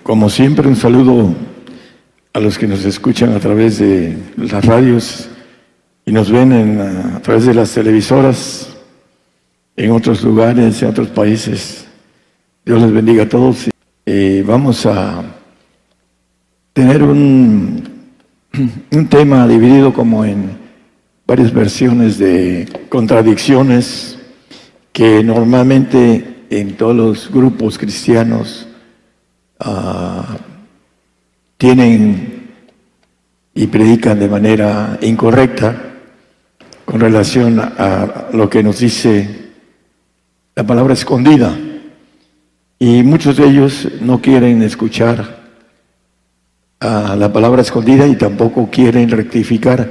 Como siempre, un saludo a los que nos escuchan a través de las radios y nos ven a través de las televisoras en otros lugares, en otros países. Dios les bendiga a todos. Vamos a tener un tema dividido como en varias versiones de contradicciones que normalmente en todos los grupos cristianos tienen y predican de manera incorrecta con relación a lo que nos dice la palabra escondida. Y muchos de ellos no quieren escuchar a la palabra escondida y tampoco quieren rectificar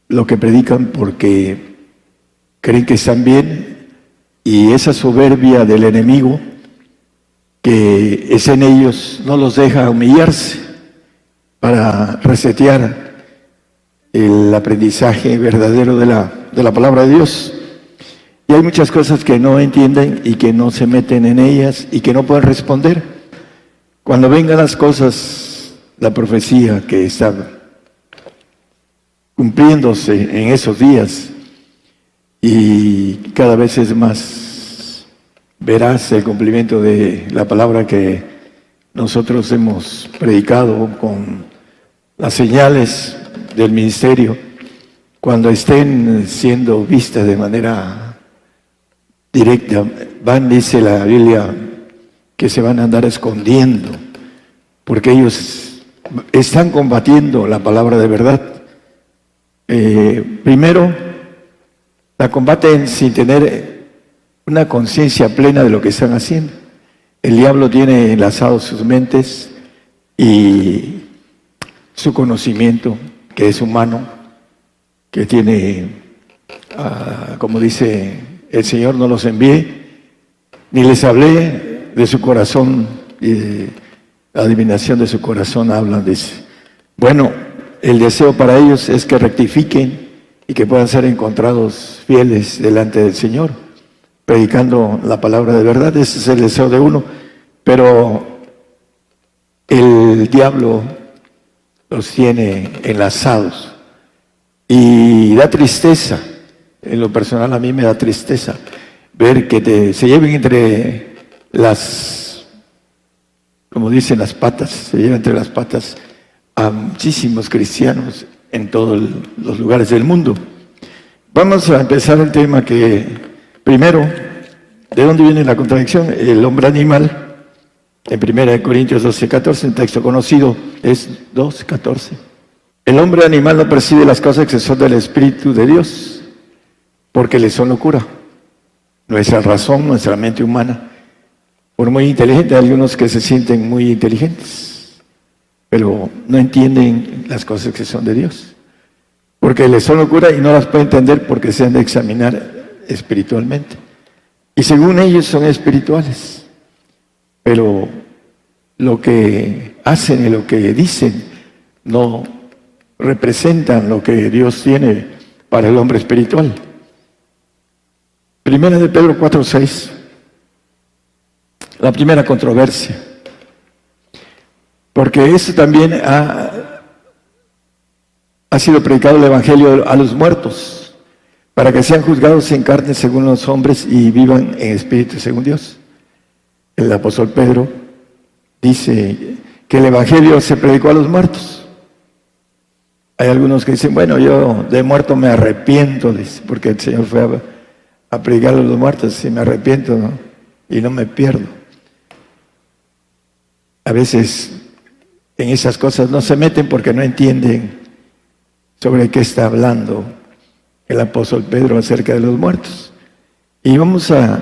lo que predican porque creen que están bien, y esa soberbia del enemigo que es en ellos no los deja humillarse para resetear el aprendizaje verdadero de la palabra de Dios. Y hay muchas cosas que no entienden y que no se meten en ellas y que no pueden responder. Cuando vengan las cosas, la profecía que está cumpliéndose en esos días, y cada vez es más veraz el cumplimiento de la palabra que nosotros hemos predicado con las señales del ministerio, cuando estén siendo vistas de manera directa, dice la Biblia, que se van a andar escondiendo, porque ellos están combatiendo la palabra de verdad. Primero, la combaten sin tener una conciencia plena de lo que están haciendo. El diablo tiene enlazados sus mentes y su conocimiento, que es humano, que tiene, como dice el Señor, no los envié, ni les hablé de su corazón, y la adivinación de su corazón hablan, dice. Bueno, el deseo para ellos es que rectifiquen y que puedan ser encontrados fieles delante del Señor, predicando la palabra de verdad. Ese es el deseo de uno, pero el diablo los tiene enlazados y da tristeza. En lo personal a mí me da tristeza ver que se lleven entre las, como dicen, las patas, se llevan entre las patas a muchísimos cristianos en todos los lugares del mundo. Vamos a empezar el tema que, primero, ¿de dónde viene la contradicción? El hombre animal, en 1 Corintios 12:14, un texto conocido, es 2:14. El hombre animal no percibe las cosas que son del Espíritu de Dios, porque le son locura. Nuestra razón, nuestra mente humana, por muy inteligente, hay algunos que se sienten muy inteligentes, pero no entienden las cosas que son de Dios, porque les son locura y no las pueden entender porque se han de examinar espiritualmente. Y según ellos son espirituales, pero lo que hacen y lo que dicen no representan lo que Dios tiene para el hombre espiritual. Primera de Pedro 4:6, la primera controversia. Porque eso también ha sido predicado el Evangelio a los muertos, para que sean juzgados en carne según los hombres y vivan en espíritu según Dios. El apóstol Pedro dice que el Evangelio se predicó a los muertos. Hay algunos que dicen, bueno, yo de muerto me arrepiento, dice, porque el Señor fue a predicar a los muertos y me arrepiento, ¿no? Y no me pierdo. A veces en esas cosas no se meten porque no entienden sobre qué está hablando el apóstol Pedro acerca de los muertos. Y vamos a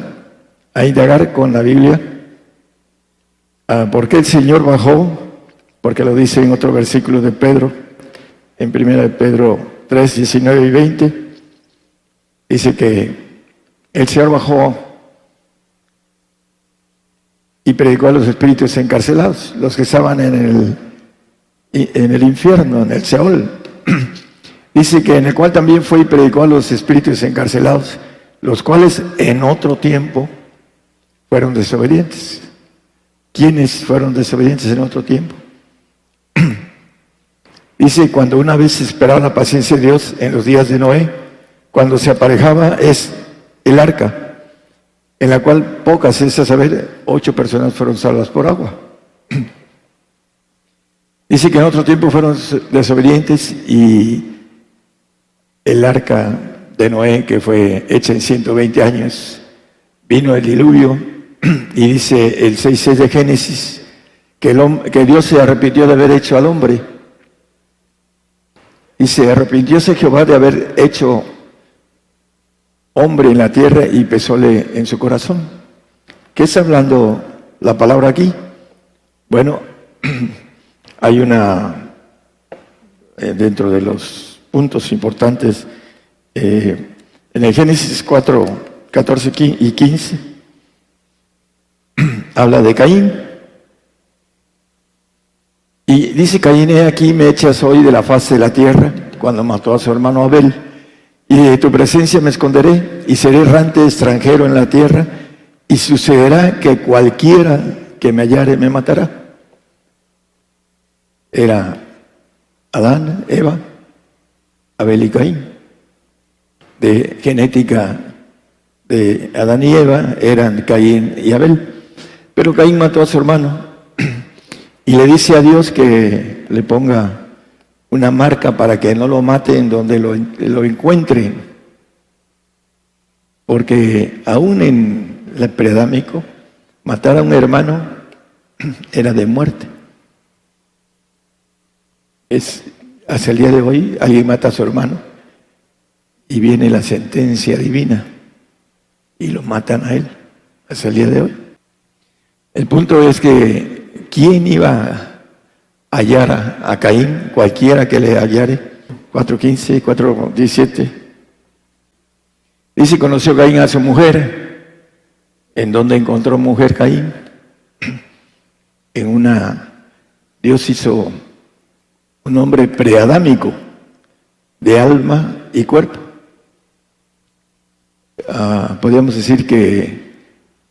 indagar con la Biblia por qué el Señor bajó, porque lo dice en otro versículo de Pedro, en 1 Pedro 3:19 y 20, dice que el Señor bajó y predicó a los espíritus encarcelados, los que estaban en el infierno, en el Seol. Dice que en el cual también fue y predicó a los espíritus encarcelados, los cuales en otro tiempo fueron desobedientes. ¿Quiénes fueron desobedientes en otro tiempo? Dice, cuando una vez esperaba la paciencia de Dios en los días de Noé, cuando se aparejaba es el arca, en la cual pocas, es a saber, 8 personas fueron salvas por agua. Dice que en otro tiempo fueron desobedientes y el arca de Noé, que fue hecha en 120 años, vino el diluvio y dice el 6:6 de Génesis que Dios se arrepintió de haber hecho al hombre. Dice, arrepintióse Jehová de haber hecho hombre en la tierra y pesóle en su corazón. ¿Qué está hablando la palabra aquí? Bueno, hay dentro de los puntos importantes, en el Génesis 4, 14 y 15, habla de Caín. Y dice Caín, he aquí me echas hoy de la faz de la tierra, cuando mató a su hermano Abel. Y de tu presencia me esconderé, y seré errante extranjero en la tierra, y sucederá que cualquiera que me hallare me matará. Era Adán, Eva, Abel y Caín. De genética de Adán y Eva eran Caín y Abel. Pero Caín mató a su hermano y le dice a Dios que le ponga una marca para que no lo mate en donde lo encuentre. Porque aún en el preadámico, matar a un hermano era de muerte. Hasta el día de hoy alguien mata a su hermano y viene la sentencia divina y lo matan a él hasta el día de hoy. El punto es que ¿quién iba a hallar a Caín? Cualquiera que le hallare. 4:15, 4:17. Dice, conoció Caín a su mujer. ¿En dónde encontró mujer Caín? Dios hizo un hombre preadámico, de alma y cuerpo. Podríamos decir que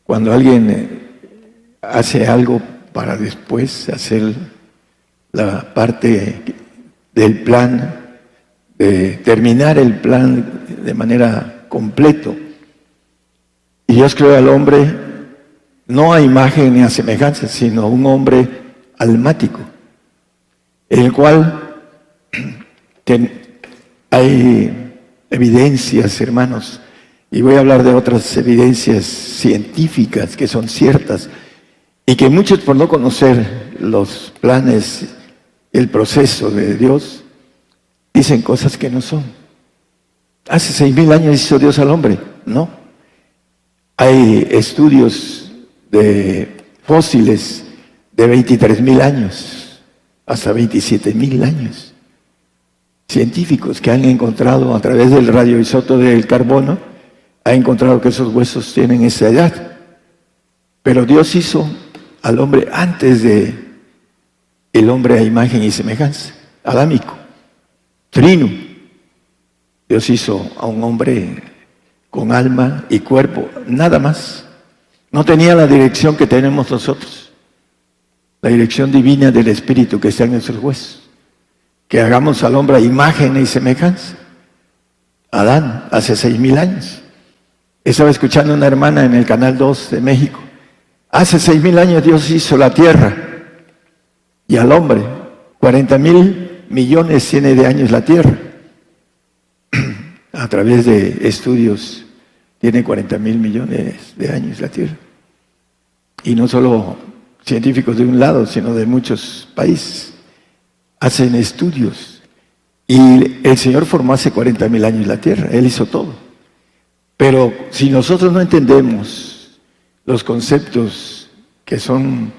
cuando alguien hace algo para después hacer la parte del plan, de terminar el plan de manera completo. Y Dios creó al hombre no a imagen ni a semejanza, sino un hombre almático, en el cual hay evidencias, hermanos, y voy a hablar de otras evidencias científicas que son ciertas y que muchos, por no conocer los planes, el proceso de Dios, dicen cosas que no son. Hace 6,000 años hizo Dios al hombre, ¿no? Hay estudios de fósiles de 23,000 años hasta 27,000 años. Científicos que han encontrado a través del radioisótopo del carbono, han encontrado que esos huesos tienen esa edad. Pero Dios hizo al hombre antes de el hombre a imagen y semejanza, adámico, trino. Dios hizo a un hombre con alma y cuerpo, nada más. No tenía la dirección que tenemos nosotros, la dirección divina del Espíritu que está en nuestros huesos. Que hagamos al hombre a imagen y semejanza. Adán, hace 6,000 años. Estaba escuchando a una hermana en el Canal 2 de México. Hace 6,000 años Dios hizo la tierra y al hombre. 40,000 millones tiene de años la tierra. A través de estudios tiene 40,000 millones de años la tierra. Y no solo científicos de un lado, sino de muchos países. Hacen estudios. Y el Señor formó hace 40,000 años la tierra. Él hizo todo. Pero si nosotros no entendemos los conceptos que son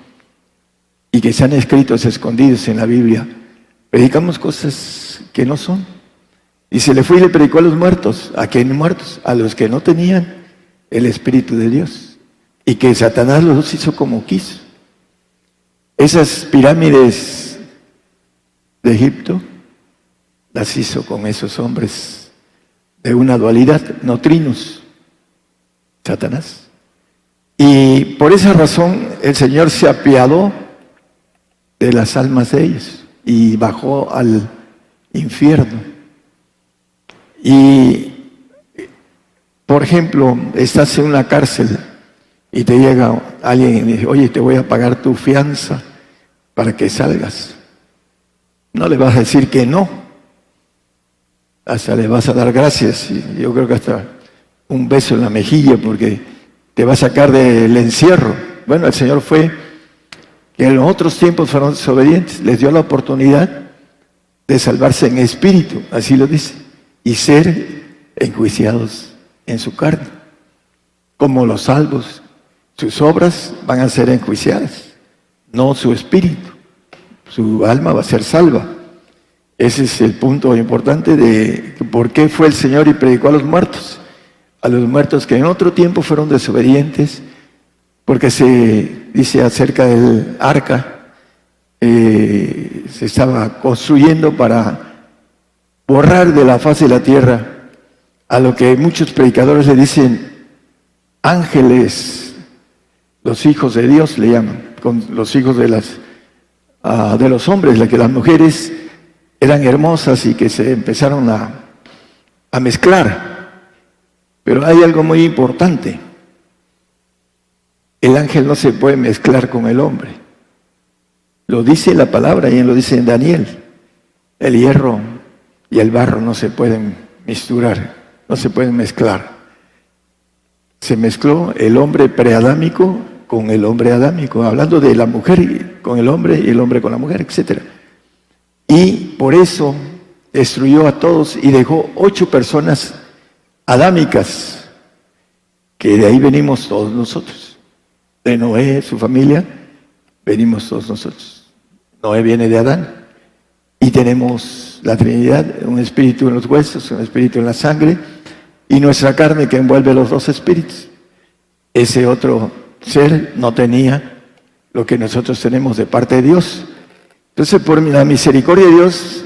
y que se han escrito escondidos en la Biblia, predicamos cosas que no son. Y se le fue y le predicó a los muertos. ¿A quién muertos? A los que no tenían el Espíritu de Dios. Y que Satanás los hizo como quiso. Esas pirámides de Egipto las hizo con esos hombres de una dualidad, no trinos, Satanás. Y por esa razón el Señor se apiadó de las almas de ellos y bajó al infierno. Y, por ejemplo, estás en una cárcel y te llega alguien y dice, oye, te voy a pagar tu fianza para que salgas. No le vas a decir que no, hasta le vas a dar gracias, y yo creo que hasta un beso en la mejilla, porque te va a sacar del encierro. Bueno, el Señor fue, que en los otros tiempos fueron desobedientes, les dio la oportunidad de salvarse en espíritu, así lo dice, y ser enjuiciados en su carne. Como los salvos, sus obras van a ser enjuiciadas, no su espíritu. Su alma va a ser salva. Ese es el punto importante de por qué fue el Señor y predicó a los muertos que en otro tiempo fueron desobedientes, porque se dice acerca del arca, se estaba construyendo para borrar de la faz de la tierra a lo que muchos predicadores le dicen ángeles, los hijos de Dios le llaman, con los hijos de los hombres, que las mujeres eran hermosas y que se empezaron a mezclar. Pero hay algo muy importante. El ángel no se puede mezclar con el hombre. Lo dice la palabra y lo dice en Daniel. El hierro y el barro no se pueden misturar, no se pueden mezclar. Se mezcló el hombre preadámico con el hombre adámico, hablando de la mujer con el hombre y el hombre con la mujer, etc. Y por eso destruyó a todos y dejó 8 personas adámicas, que de ahí venimos todos nosotros. De Noé, su familia, venimos todos nosotros. Noé viene de Adán. Y tenemos la Trinidad, un espíritu en los huesos, un espíritu en la sangre, y nuestra carne que envuelve los 2 espíritus. Ese otro ser no tenía lo que nosotros tenemos de parte de Dios. Entonces, por la misericordia de Dios,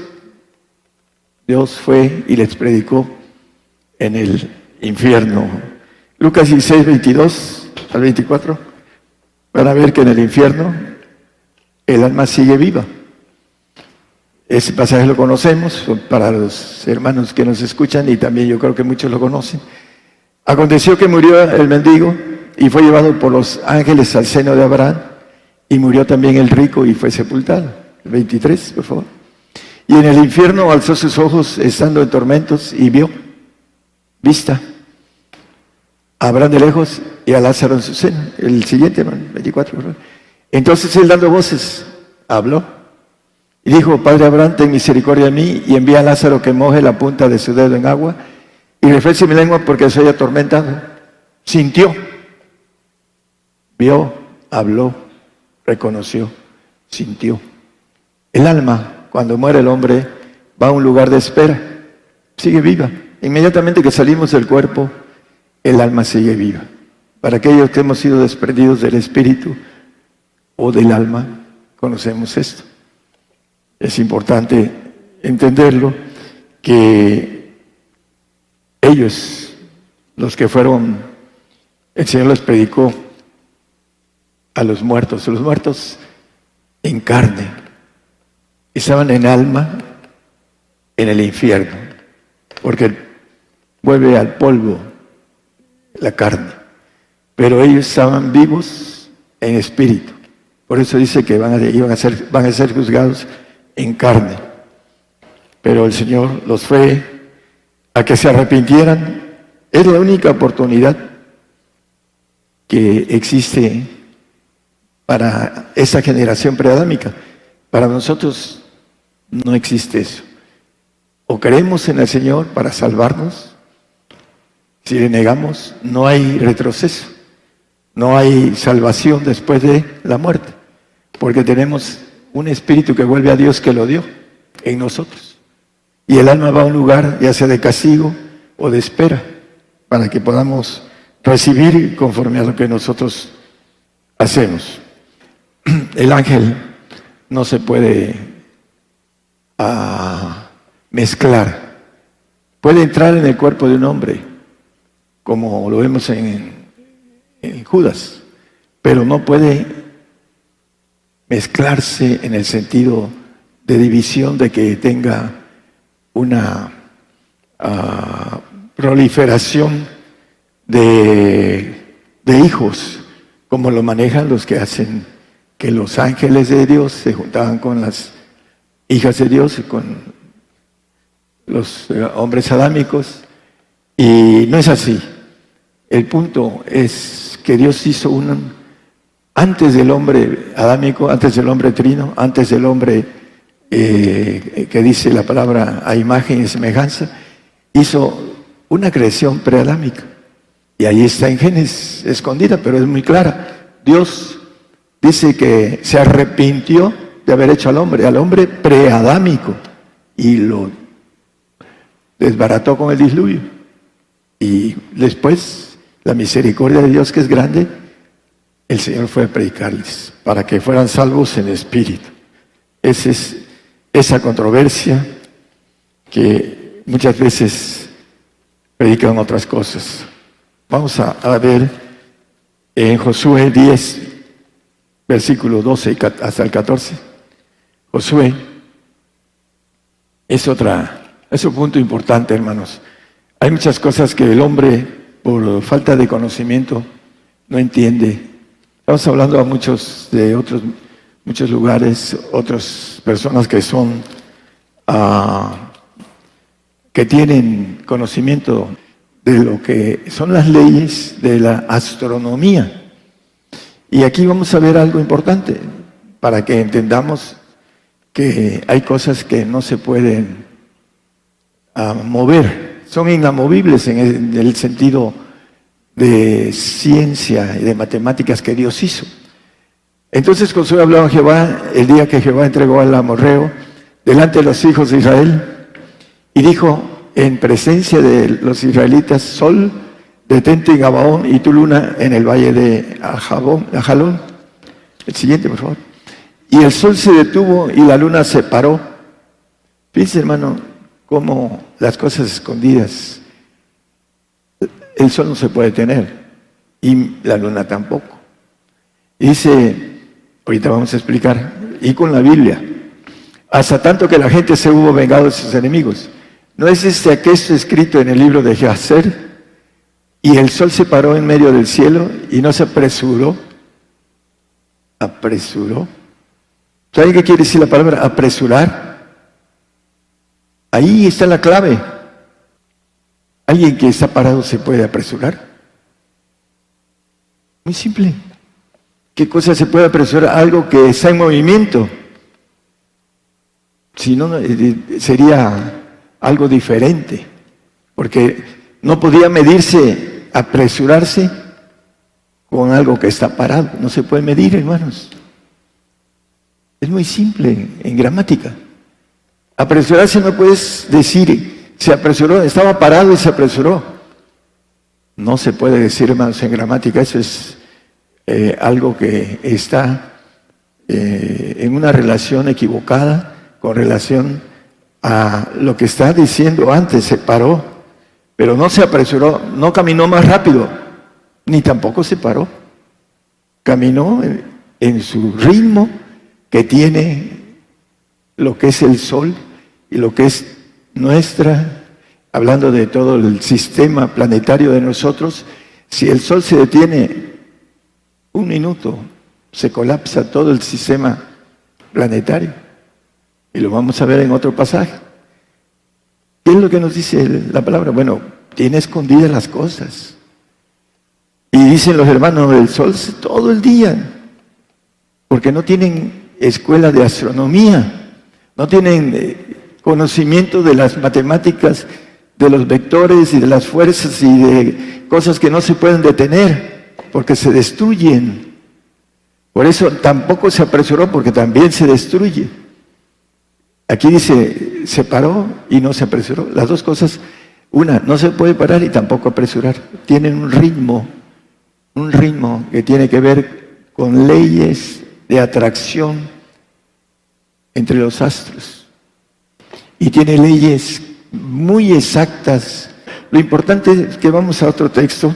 Dios fue y les predicó en el infierno. Lucas 16, 22 al 24, van a ver que en el infierno el alma sigue viva. Ese pasaje lo conocemos para los hermanos que nos escuchan, y también yo creo que muchos lo conocen. Aconteció que murió el mendigo y fue llevado por los ángeles al seno de Abraham, y murió también el rico y fue sepultado. 23, por favor. Y en el infierno alzó sus ojos estando en tormentos y vio, vista, a Abraham de lejos y a Lázaro en su seno. El siguiente, hermano, 24, por favor. Entonces él, dando voces, habló y dijo, Padre Abraham, ten misericordia de mí y envía a Lázaro que moje la punta de su dedo en agua y refresque mi lengua porque soy atormentado. Sintió, vio, habló, reconoció, sintió. El alma, cuando muere el hombre, va a un lugar de espera, sigue viva. Inmediatamente que salimos del cuerpo, el alma sigue viva. Para aquellos que hemos sido desprendidos del espíritu o del alma, conocemos esto. Es importante entenderlo, que ellos, los que fueron, el Señor les predicó a los muertos en carne, estaban en alma en el infierno, porque vuelve al polvo la carne, pero ellos estaban vivos en espíritu. Por eso dice que van a ser juzgados en carne. Pero el Señor los fue a que se arrepintieran. Es la única oportunidad que existe para esa generación preadámica. Para nosotros no existe eso. O creemos en el Señor para salvarnos. Si le negamos, no hay retroceso. No hay salvación después de la muerte. Porque tenemos un espíritu que vuelve a Dios, que lo dio en nosotros. Y el alma va a un lugar, ya sea de castigo o de espera, para que podamos recibir conforme a lo que nosotros hacemos. El ángel no se puede mezclar. Puede entrar en el cuerpo de un hombre, como lo vemos en en Judas, pero no puede mezclarse en el sentido de división, de que tenga una proliferación de hijos, como lo manejan los que hacen que los ángeles de Dios se juntaban con las hijas de Dios y con los hombres adámicos, y no es así. El punto es que Dios hizo antes del hombre adámico, antes del hombre trino, antes del hombre que dice la palabra a imagen y semejanza, hizo una creación preadámica. Y ahí está en Génesis, escondida, pero es muy clara. Dios dice que se arrepintió de haber hecho al hombre preadámico, y lo desbarató con el diluvio. Y después, la misericordia de Dios, que es grande, el Señor fue a predicarles para que fueran salvos en espíritu. Esa es esa controversia que muchas veces predican otras cosas. Vamos a ver en Josué 10, versículo 12 hasta el 14. Josué es un punto importante, hermanos. Hay muchas cosas que el hombre, por falta de conocimiento, no entiende. Estamos hablando a muchos lugares, otras personas que son, que tienen conocimiento de lo que son las leyes de la astronomía. Y aquí vamos a ver algo importante para que entendamos que hay cosas que no se pueden mover, son inamovibles en el sentido de ciencia y de matemáticas que Dios hizo. Entonces Josué habló a Jehová el día que Jehová entregó al amorreo delante de los hijos de Israel, y dijo en presencia de los israelitas: Sol, detente en Gabaón, y tu luna en el valle de Ajalón. El siguiente, por favor. Y el sol se detuvo y la luna se paró. Fíjense, hermano, cómo las cosas escondidas, el sol no se puede tener y la luna tampoco. Dice, ahorita vamos a explicar, y con la Biblia, hasta tanto que la gente se hubo vengado de sus enemigos. ¿No es aquesto escrito en el libro de Jacer? Y el sol se paró en medio del cielo y no se apresuró. ¿Apresuró? ¿Saben qué quiere decir la palabra apresurar? Ahí está la clave. ¿Alguien que está parado se puede apresurar? Muy simple. ¿Qué cosa se puede apresurar? Algo que está en movimiento. Si no, sería algo diferente. Porque no podía medirse, apresurarse con algo que está parado. No se puede medir, hermanos. Es muy simple en gramática. Apresurarse no puedes decir, se apresuró, estaba parado y se apresuró. No se puede decir, hermanos, en gramática. Eso es algo que está en una relación equivocada con relación a lo que está diciendo antes. Se paró, pero no se apresuró, no caminó más rápido, ni tampoco se paró. Caminó en su ritmo que tiene lo que es el sol y lo que es hablando de todo el sistema planetario de nosotros. Si el sol se detiene un minuto, se colapsa todo el sistema planetario. Y lo vamos a ver en otro pasaje. ¿Qué es lo que nos dice la palabra? Bueno, tiene escondidas las cosas. Y dicen los hermanos, el sol todo el día, porque no tienen escuela de astronomía, no tienen conocimiento de las matemáticas, de los vectores y de las fuerzas y de cosas que no se pueden detener, porque se destruyen. Por eso tampoco se apresuró, porque también se destruye. Aquí dice, se paró y no se apresuró. Las dos cosas, una, no se puede parar y tampoco apresurar. Tienen un ritmo que tiene que ver con leyes de atracción entre los astros. Y tiene leyes muy exactas. Lo importante es que vamos a otro texto,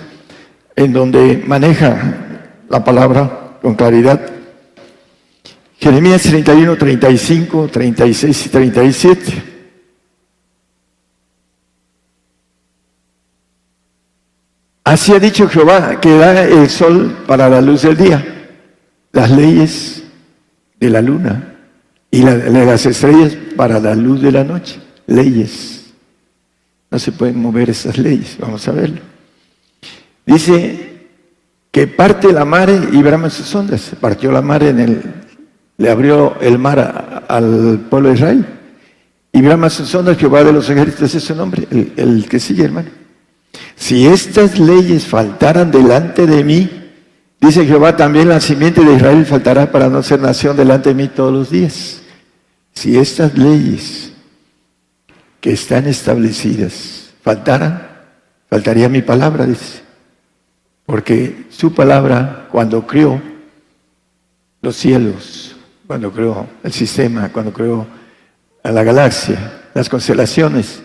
en donde maneja la palabra con claridad. Jeremías 31, 35, 36 y 37. Así ha dicho Jehová, que da el sol para la luz del día, las leyes de la luna y las estrellas para la luz de la noche. Leyes. No se pueden mover esas leyes, vamos a verlo. Dice que parte la mar y brama sus ondas. Partió la mar le abrió el mar al pueblo de Israel. Y brama sus ondas, Jehová de los ejércitos es su nombre, el que sigue, hermano. Si estas leyes faltaran delante de mí, dice Jehová, también la simiente de Israel faltará para no ser nación delante de mí todos los días. Si estas leyes que están establecidas faltaran, faltaría mi palabra, dice. Porque su palabra, cuando creó los cielos, cuando creó el sistema, cuando creó a la galaxia, las constelaciones,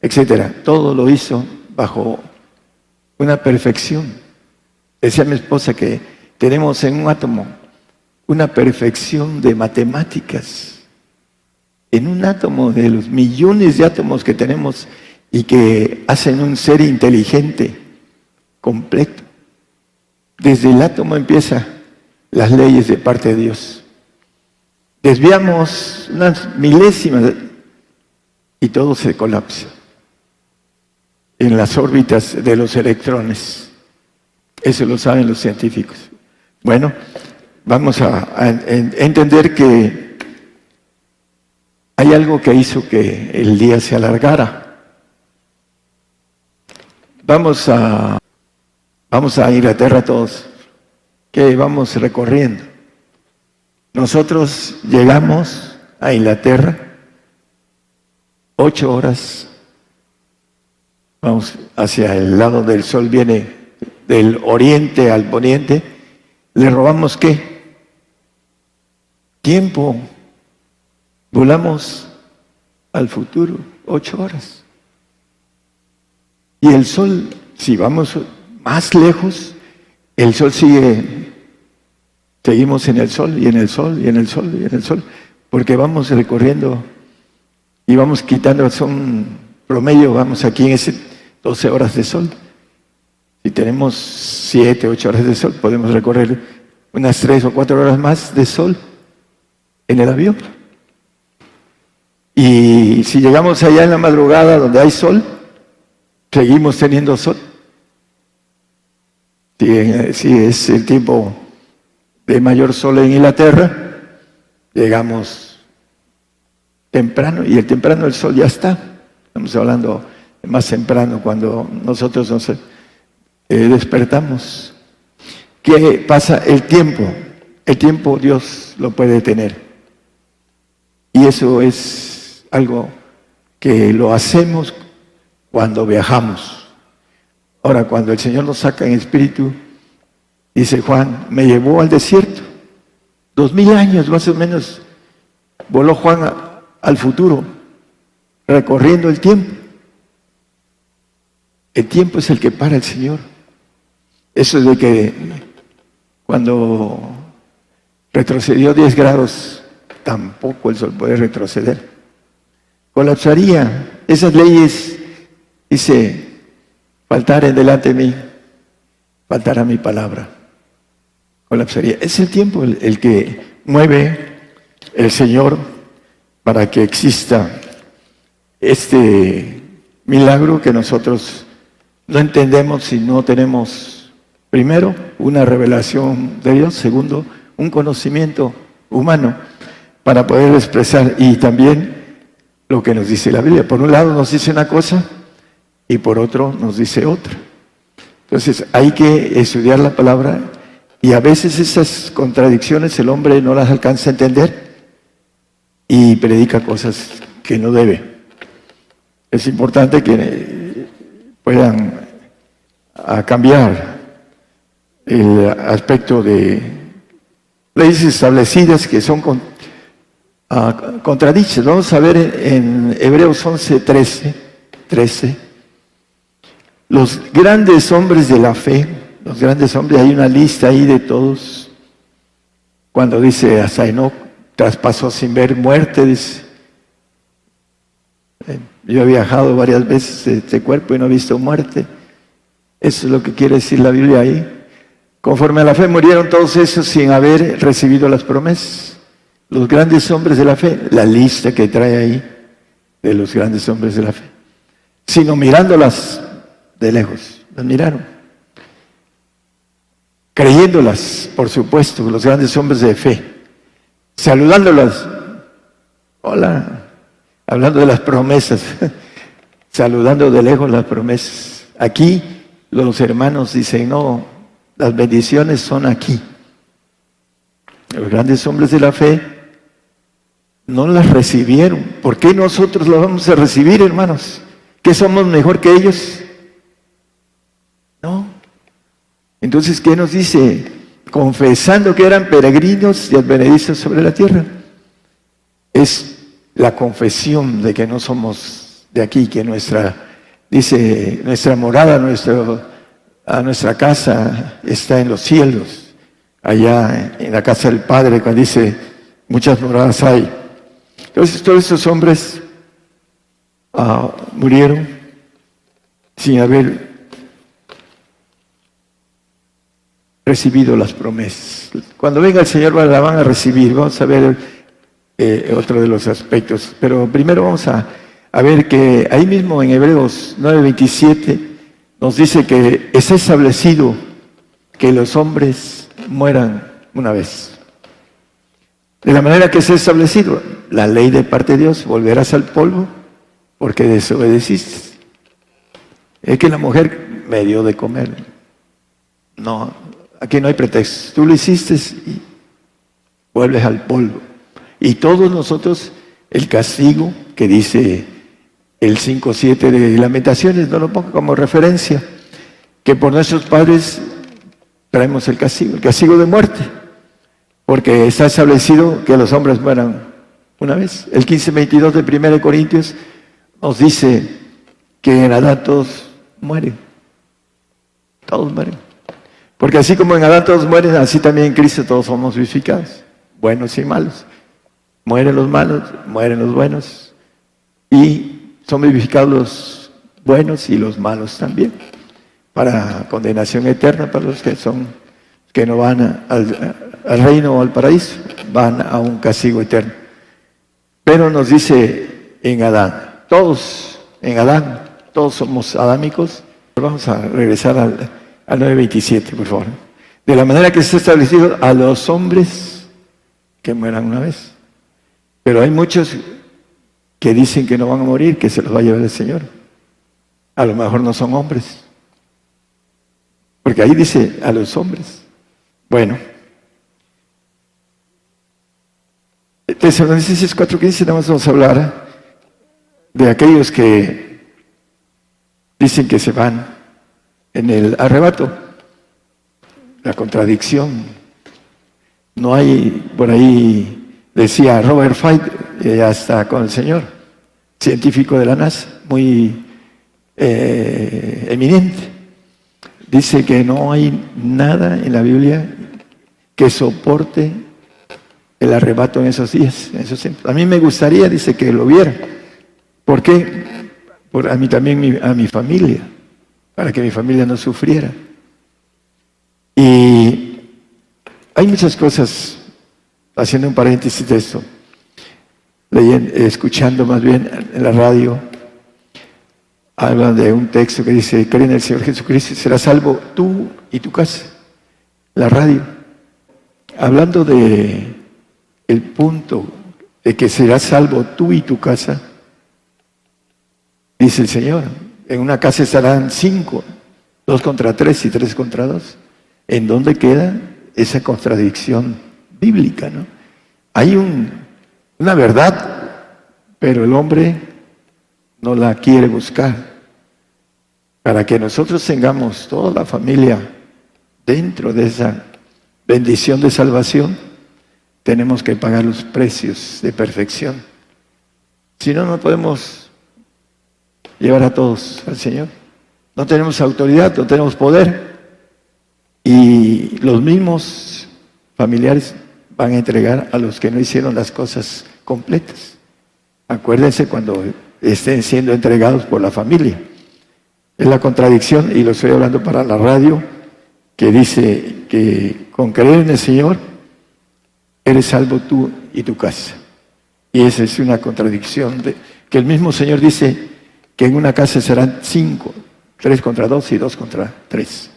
etcétera, todo lo hizo bajo una perfección. Decía mi esposa que tenemos en un átomo una perfección de matemáticas. En un átomo, de los millones de átomos que tenemos y que hacen un ser inteligente, completo. Desde el átomo empiezan las leyes de parte de Dios. Desviamos unas milésimas y todo se colapsa en las órbitas de los electrones. Eso lo saben los científicos. Bueno, vamos a entender que hay algo que hizo que el día se alargara. Vamos a Inglaterra todos, que vamos recorriendo. Nosotros llegamos a Inglaterra 8 horas. Vamos hacia el lado del sol, viene del oriente al poniente. ¿Le robamos qué? Tiempo. Volamos al futuro 8 horas. Y el sol, si vamos más lejos, el sol seguimos en el sol y en el sol y en el sol y en el sol, porque vamos recorriendo y vamos quitando, son promedio, vamos aquí en ese 12 horas de sol. Si tenemos 7, 8 horas de sol, podemos recorrer unas 3 o 4 horas más de sol en el avión. Y si llegamos allá en la madrugada donde hay sol, seguimos teniendo sol. Si es el tiempo de mayor sol en Inglaterra, llegamos temprano, y el sol ya está. Estamos hablando más temprano, cuando nosotros nos despertamos. ¿Qué pasa? El tiempo Dios lo puede tener. Y eso es algo que lo hacemos cuando viajamos. Ahora, cuando el Señor nos saca en espíritu, dice Juan, me llevó al desierto. 2000 años más o menos voló Juan al futuro, recorriendo el tiempo. El tiempo es el que para el Señor. Eso es de que cuando retrocedió 10 grados, tampoco el sol puede retroceder. Colapsaría. Esas leyes, dice, faltaren delante de mí, faltará mi palabra. Colapsaría. Es el tiempo el que mueve el Señor para que exista este milagro que nosotros no entendemos si no tenemos, primero, una revelación de Dios, segundo, un conocimiento humano para poder expresar, y también lo que nos dice la Biblia. Por un lado nos dice una cosa y por otro nos dice otra. Entonces hay que estudiar la palabra, y a veces esas contradicciones el hombre no las alcanza a entender y predica cosas que no debe. Es importante que puedan cambiar el aspecto de leyes establecidas que son contradichas. Vamos a ver en Hebreos 11:13. Los grandes hombres de la fe Los grandes hombres, hay una lista ahí de todos. Cuando dice hasta Enoc traspasó sin ver muerte, dice. Yo he viajado varias veces de este cuerpo y no he visto muerte. Eso es lo que quiere decir la Biblia ahí. Conforme a la fe murieron todos esos sin haber recibido las promesas. Los grandes hombres de la fe, la lista que trae ahí de los grandes hombres de la fe. Sino mirándolas de lejos, las miraron. Creyéndolas, por supuesto, los grandes hombres de fe. Saludándolas. Hola. Hablando de las promesas. Saludando de lejos las promesas. Aquí los hermanos dicen, no, las bendiciones son aquí. Los grandes hombres de la fe no las recibieron. ¿Por qué nosotros las vamos a recibir, hermanos? ¿Qué somos mejor que ellos? No. Entonces, ¿qué nos dice? Confesando que eran peregrinos y advenedizos sobre la tierra. Es la confesión de que no somos de aquí, que nuestra morada, nuestra casa está en los cielos, allá en la casa del Padre, cuando dice, muchas moradas hay. Entonces, todos estos hombres murieron sin haber recibido las promesas. Cuando venga el Señor la van a recibir. Vamos a ver otro de los aspectos. Pero primero vamos a ver que ahí mismo en Hebreos 9:27 nos dice que es establecido que los hombres mueran una vez. De la manera que es establecido, la ley de parte de Dios, volverás al polvo porque desobedeciste. Es que la mujer me dio de comer. No, aquí no hay pretexto. Tú lo hiciste y vuelves al polvo. Y todos nosotros, el castigo que dice el 5:7 de Lamentaciones, no lo pongo como referencia, que por nuestros padres traemos el castigo de muerte, porque está establecido que los hombres mueran una vez. El 15:22 de 1 Corintios nos dice que en Adán todos mueren. Todos mueren. Porque así como en Adán todos mueren, así también en Cristo todos somos vivificados, buenos y malos. Mueren los malos, mueren los buenos. Y son vivificados los buenos y los malos también. Para condenación eterna, para los que no van al reino o al paraíso, van a un castigo eterno. Pero nos dice en Adán, todos somos adámicos. Vamos a regresar al 9:27, por favor. De la manera que está establecido a los hombres que mueran una vez. Pero hay muchos que dicen que no van a morir, que se los va a llevar el Señor. A lo mejor no son hombres. Porque ahí dice a los hombres. Bueno. Tesalonicenses 4:15, nada más vamos a hablar de aquellos que dicen que se van en el arrebato. La contradicción. No hay por ahí. Decía Robert Fight, ya está con el Señor, científico de la NASA, muy eminente. Dice que no hay nada en la Biblia que soporte el arrebato en esos días, en esos tiempos. A mí me gustaría, dice, que lo viera. ¿Por qué? A mí también, a mi familia, para que mi familia no sufriera. Y hay muchas cosas. Haciendo un paréntesis de esto, escuchando más bien en la radio, hablan de un texto que dice, cree en el Señor Jesucristo y serás salvo tú y tu casa. La radio, hablando de el punto de que serás salvo tú y tu casa, dice el Señor, en una casa estarán 5, 2 contra 3 y 3 contra 2. ¿En dónde queda esa contradicción bíblica, no? Hay una verdad, pero el hombre no la quiere buscar. Para que nosotros tengamos toda la familia dentro de esa bendición de salvación, tenemos que pagar los precios de perfección. Si no, no podemos llevar a todos al Señor. No tenemos autoridad, no tenemos poder. y los mismos familiares van a entregar a los que no hicieron las cosas completas. Acuérdense cuando estén siendo entregados por la familia. Es la contradicción, y lo estoy hablando para la radio, que dice que con creer en el Señor eres salvo tú y tu casa. Y esa es una contradicción, que el mismo Señor dice que en una casa serán 5, 3 contra 2 y 2 contra 3.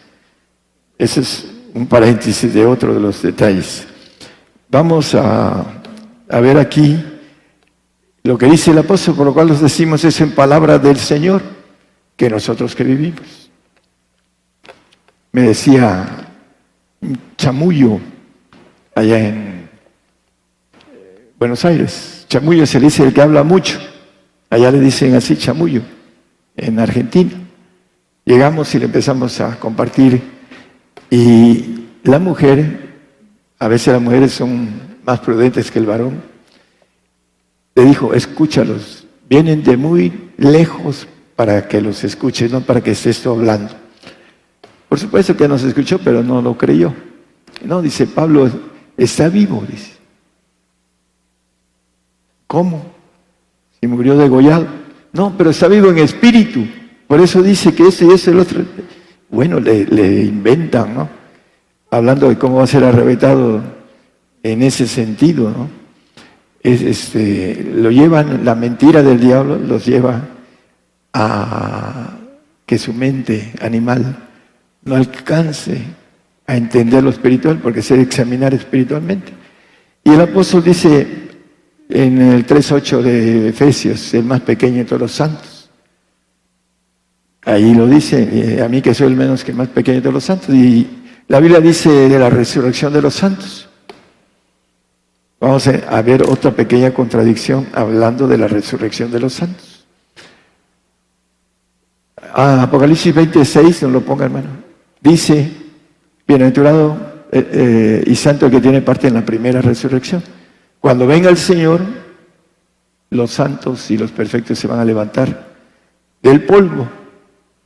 Ese es un paréntesis de otro de los detalles. Vamos a ver aquí lo que dice el apóstol, por lo cual los decimos es en palabra del Señor, que nosotros que vivimos. Me decía un chamullo allá en Buenos Aires. Chamullo se le dice el que habla mucho. Allá le dicen así, chamullo, en Argentina. Llegamos y le empezamos a compartir. Y la mujer, a veces las mujeres son más prudentes que el varón, le dijo, escúchalos, vienen de muy lejos para que los escuches, no para que estés tú hablando. Por supuesto que nos escuchó, pero no lo creyó. No, dice Pablo, está vivo, dice. ¿Cómo? Si murió degollado. No, pero está vivo en espíritu. Por eso dice que ese y ese el otro. Bueno, le inventan, ¿no? Hablando de cómo va a ser arrebatado en ese sentido, ¿no? Lo llevan, la mentira del diablo los lleva a que su mente animal no alcance a entender lo espiritual, porque se debe examinar espiritualmente. Y el apóstol dice en el 3:8 de Efesios, el más pequeño de todos los santos. Ahí lo dice, a mí que soy el menos que el más pequeño de todos los santos. Y la Biblia dice de la resurrección de los santos. Vamos a ver otra pequeña contradicción hablando de la resurrección de los santos. Apocalipsis 26, no lo ponga, hermano. Dice, bienaventurado y santo el que tiene parte en la primera resurrección. Cuando venga el Señor, los santos y los perfectos se van a levantar del polvo.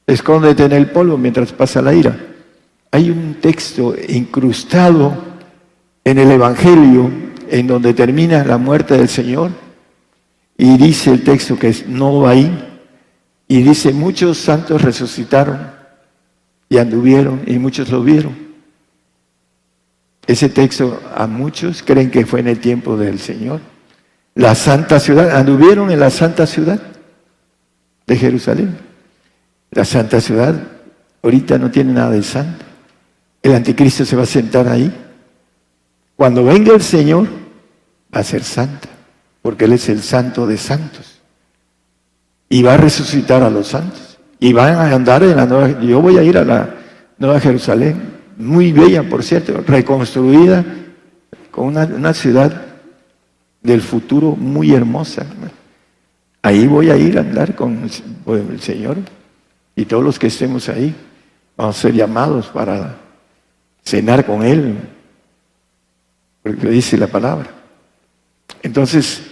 Escóndete en el polvo mientras pasa la ira. Hay un texto incrustado en el Evangelio en donde termina la muerte del Señor y dice el texto que no va ahí, y dice muchos santos resucitaron y anduvieron y muchos lo vieron. Ese texto a muchos creen que fue en el tiempo del Señor. La santa ciudad, anduvieron en la santa ciudad de Jerusalén. La santa ciudad ahorita no tiene nada de santo. El anticristo se va a sentar ahí. Cuando venga el Señor, va a ser santa, porque Él es el santo de santos. Y va a resucitar a los santos. Y van a andar en la nueva. Yo voy a ir a la Nueva Jerusalén, muy bella, por cierto, reconstruida, con una ciudad del futuro muy hermosa. Ahí voy a ir a andar con el Señor. Y todos los que estemos ahí, vamos a ser llamados para cenar con Él, porque lo dice la palabra. Entonces,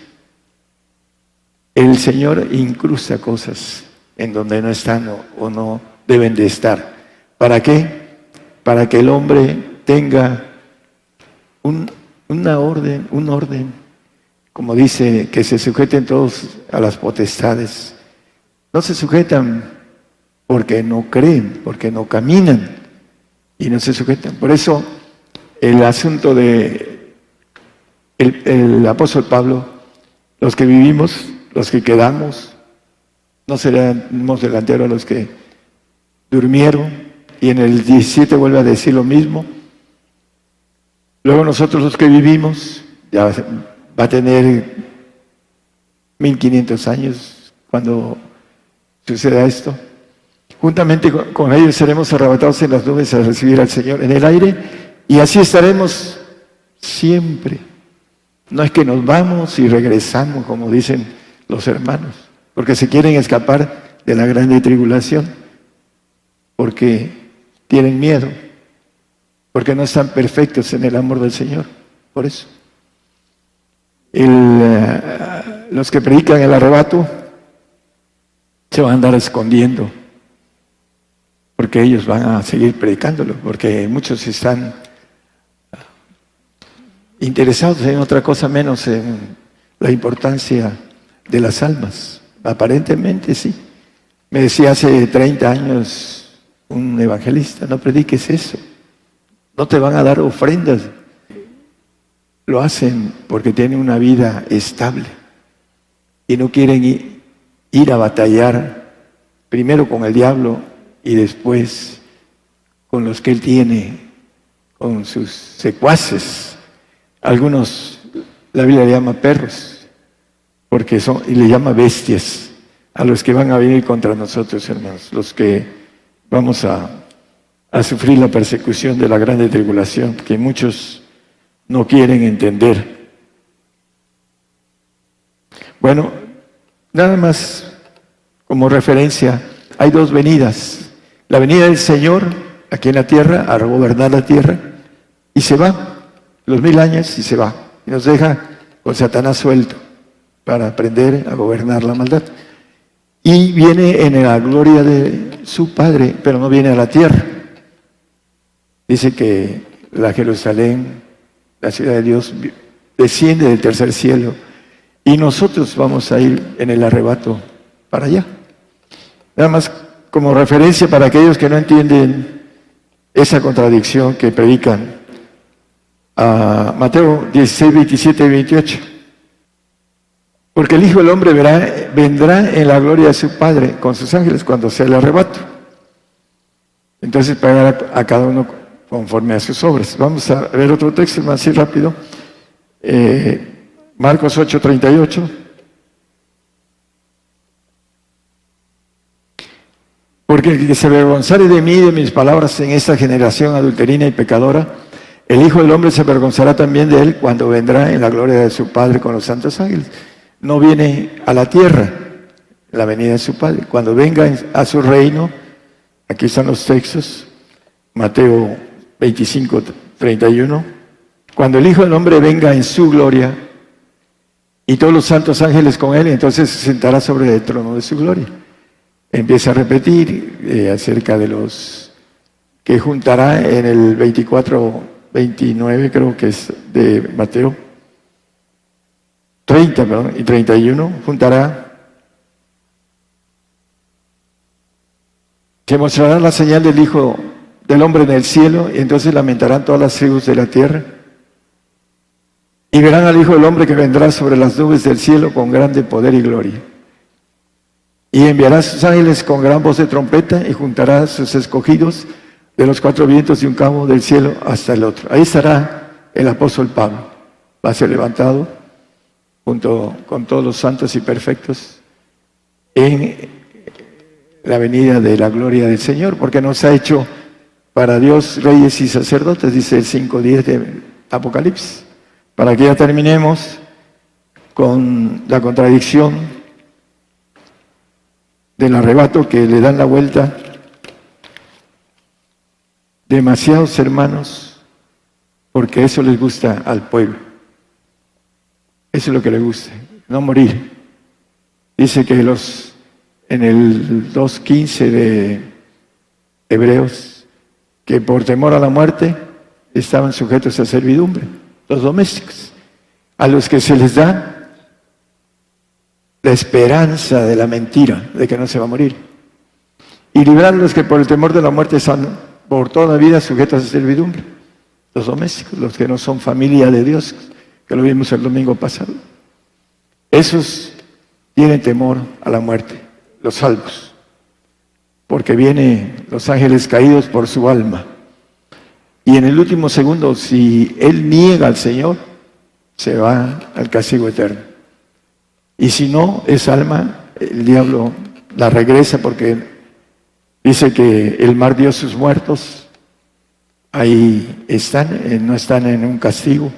el Señor incrusta cosas en donde no están o no deben de estar. ¿Para qué? Para que el hombre tenga un orden, como dice, que se sujeten todos a las potestades. No se sujetan porque no creen, porque no caminan y no se sujetan. Por eso el asunto de el apóstol Pablo, los que vivimos, los que quedamos, no seremos delanteros a los que durmieron, y en el 17 vuelve a decir lo mismo. Luego nosotros los que vivimos, ya va a tener 1500 años cuando suceda esto. Juntamente con ellos seremos arrebatados en las nubes a recibir al Señor en el aire, y así estaremos siempre. No es que nos vamos y regresamos, como dicen los hermanos, porque se quieren escapar de la grande tribulación, porque tienen miedo, porque no están perfectos en el amor del Señor. Por eso, los que predican el arrebato se van a andar escondiendo, porque ellos van a seguir predicándolo, porque muchos están interesados en otra cosa menos en la importancia de las almas. Aparentemente sí. Me decía hace 30 años un evangelista, no prediques eso, no te van a dar ofrendas. Lo hacen porque tienen una vida estable y no quieren ir a batallar primero con el diablo y después con los que él tiene, con sus secuaces. Algunos, la Biblia le llama perros, porque son, y le llama bestias, a los que van a venir contra nosotros, hermanos, los que vamos a sufrir la persecución de la grande tribulación, que muchos no quieren entender. Bueno, nada más como referencia, hay dos venidas. La venida del Señor aquí en la tierra, a gobernar la tierra, y se va, los 1000 años y se va, y nos deja con Satanás suelto para aprender a gobernar la maldad. Y viene en la gloria de su Padre, pero no viene a la tierra. Dice que la Jerusalén, la ciudad de Dios, desciende del tercer cielo y nosotros vamos a ir en el arrebato para allá. Nada más como referencia para aquellos que no entienden esa contradicción que predican a Mateo 16, 27 y 28. Porque el Hijo del Hombre vendrá en la gloria de su Padre con sus ángeles cuando sea el arrebato. Entonces pagará a cada uno conforme a sus obras. Vamos a ver otro texto más así rápido. Marcos 8, 38. Porque el que se avergonzare de mí y de mis palabras en esta generación adulterina y pecadora, el Hijo del Hombre se avergonzará también de él cuando vendrá en la gloria de su Padre con los santos ángeles. No viene a la tierra, la venida de su Padre. Cuando venga a su reino, aquí están los textos, Mateo 25, 31. Cuando el Hijo del Hombre venga en su gloria y todos los santos ángeles con él, entonces se sentará sobre el trono de su gloria. Empieza a repetir acerca de los que juntará en el 24, 29, creo que es de Mateo 30, perdón, y 31, juntará. Se mostrará la señal del Hijo del Hombre en el cielo, y entonces lamentarán todas las tribus de la tierra. Y verán al Hijo del Hombre que vendrá sobre las nubes del cielo con grande poder y gloria. Y enviará a sus ángeles con gran voz de trompeta y juntará a sus escogidos de los 4 vientos de un cabo del cielo hasta el otro. Ahí estará el apóstol Pablo. Va a ser levantado junto con todos los santos y perfectos en la venida de la gloria del Señor, porque nos ha hecho para Dios reyes y sacerdotes, dice el 5:10 de Apocalipsis. Para que ya terminemos con la contradicción del arrebato que le dan la vuelta demasiados hermanos, porque eso les gusta al pueblo. Eso es lo que le gusta, no morir. Dice que en el 2:15 de Hebreos, que por temor a la muerte estaban sujetos a servidumbre, los domésticos, a los que se les da la esperanza de la mentira, de que no se va a morir. Y librar a los que por el temor de la muerte están por toda la vida sujetos a servidumbre, los domésticos, los que no son familia de Dios, que lo vimos el domingo pasado. Esos tienen temor a la muerte, los salvos, porque vienen los ángeles caídos por su alma. Y en el último segundo, si él niega al Señor, se va al castigo eterno. Y si no, esa alma, el diablo la regresa, porque dice que el mar dio sus muertos, ahí están, no están en un castigo,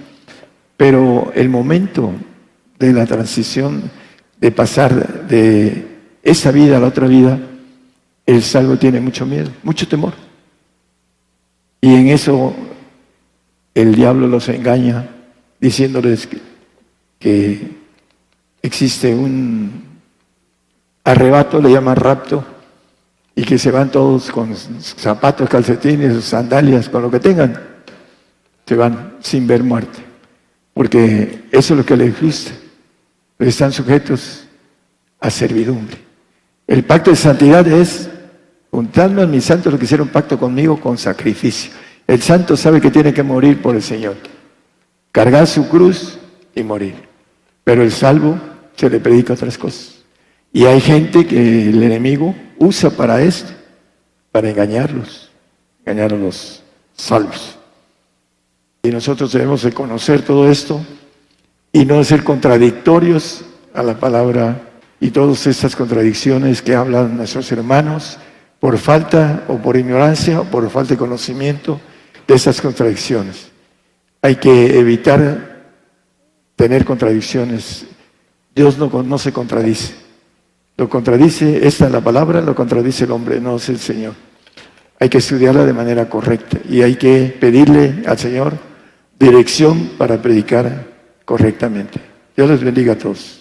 pero el momento de la transición, de pasar de esa vida a la otra vida, el salvo tiene mucho miedo, mucho temor. Y en eso el diablo los engaña, diciéndoles que existe un arrebato, le llaman rapto, y que se van todos con zapatos, calcetines, sandalias, con lo que tengan, se van sin ver muerte, porque eso es lo que les gusta, pero están sujetos a servidumbre. El pacto de santidad es juntando a mis santos los que hicieron pacto conmigo con sacrificio. El santo sabe que tiene que morir por el Señor, cargar su cruz y morir, pero el salvo se le predica otras cosas. Y hay gente que el enemigo usa para esto, para engañarlos, engañar a los salvos. Y nosotros debemos de conocer todo esto y no ser contradictorios a la palabra y todas estas contradicciones que hablan nuestros hermanos por falta o por ignorancia o por falta de conocimiento de esas contradicciones. Hay que evitar tener contradicciones. Dios no se contradice. Lo contradice, esta es la palabra, lo contradice el hombre, no es el Señor. Hay que estudiarla de manera correcta y hay que pedirle al Señor dirección para predicar correctamente. Dios les bendiga a todos.